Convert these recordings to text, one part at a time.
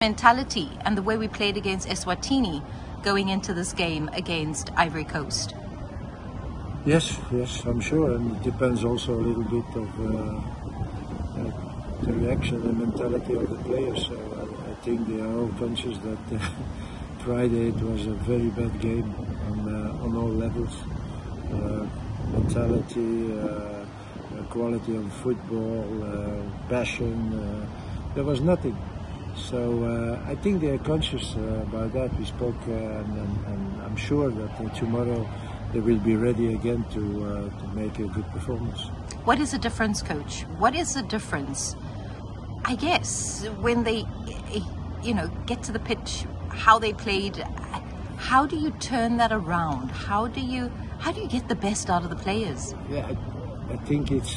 mentality and the way we played against Eswatini going into this game against Ivory Coast? Yes, I'm sure, and it depends also a little bit of the reaction and mentality of the players. So I think they are all conscious that Friday it was a very bad game on all levels. Mentality, quality of football, passion, there was nothing. So I think they are conscious about that. We spoke and I'm sure that tomorrow they will be ready again to make a good performance. What is the difference, Coach? What is the difference, I guess, when they get to the pitch, how they played? How do you turn that around? How do you get the best out of the players? Yeah, I think it's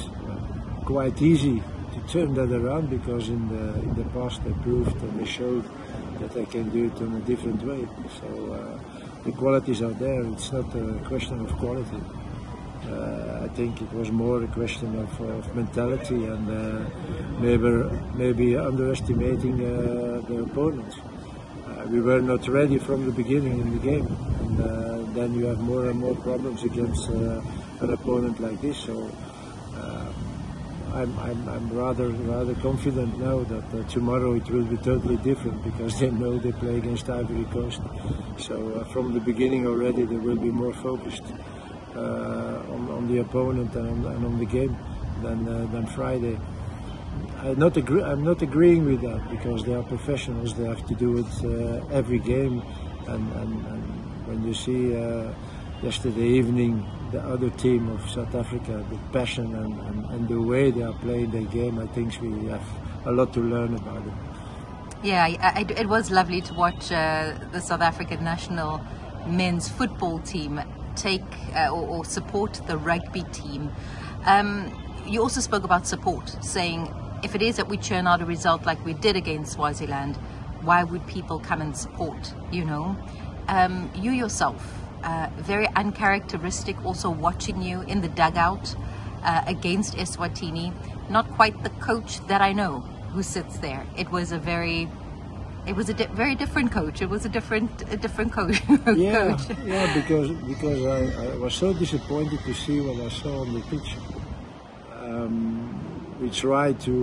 quite easy to turn that around, because in the past they proved and they showed that they can do it in a different way. So the qualities are there. It's not a question of quality. I think it was more a question of mentality and maybe underestimating the opponents. We were not ready from the beginning in the game, and then you have more and more problems against an opponent like this. So I'm rather confident now that tomorrow it will be totally different, because they know they play against Ivory Coast. So from the beginning already they will be more focused on the opponent and on the game than Friday. I'm not agreeing with that, because they are professionals. They have to do it every game, and when you see yesterday evening the other team of South Africa, the passion and the way they are playing their game, I think we have a lot to learn about it. Yeah, it was lovely to watch the South African national men's football team take or support the rugby team. You also spoke about support, saying if it is that we churn out a result like we did against Swaziland, why would people come and support? You yourself, very uncharacteristic, also watching you in the dugout against Eswatini. Not quite the coach that I know who sits there. It was a very different coach. It was a different coach. Yeah, because I was so disappointed to see what I saw on the pitch. We tried to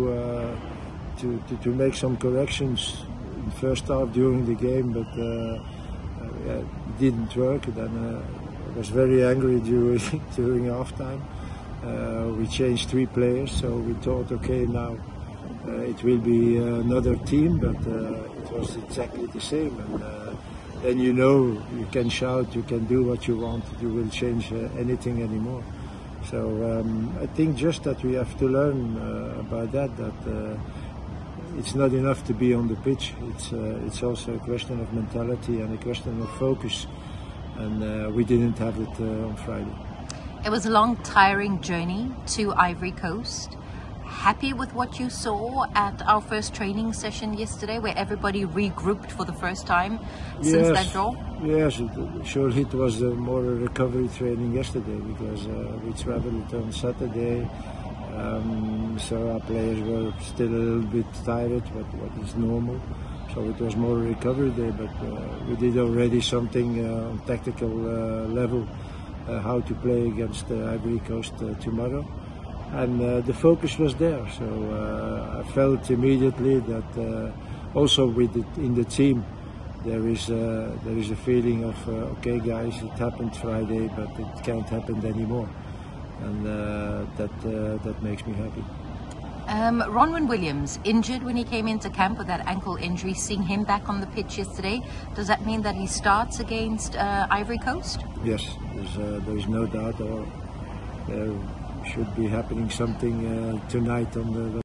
make some corrections in the first half during the game, but it didn't work. Then I was very angry during halftime. We changed 3 players, so we thought, okay, now it will be another team, but it was exactly the same. And then you can shout, you can do what you want, you will change anything anymore. So I think just that we have to learn about that it's not enough to be on the pitch. It's also a question of mentality and a question of focus, and we didn't have it on Friday. It was a long, tiring journey to Ivory Coast. Happy with what you saw at our first training session yesterday, where everybody regrouped for the first time since that draw? Yes, surely it was more a recovery training yesterday, because we traveled on Saturday, so our players were still a little bit tired, what is normal. So it was more a recovery day, but we did already something on tactical level, how to play against Ivory Coast tomorrow. And the focus was there, so I felt immediately that also in the team there is a feeling of okay guys, it happened Friday, but it can't happen anymore, and that makes me happy. Ronwen Williams injured when he came into camp with that ankle injury. Seeing him back on the pitch yesterday, does that mean that he starts against Ivory Coast? Yes, there's no doubt. Or there should be happening something tonight on the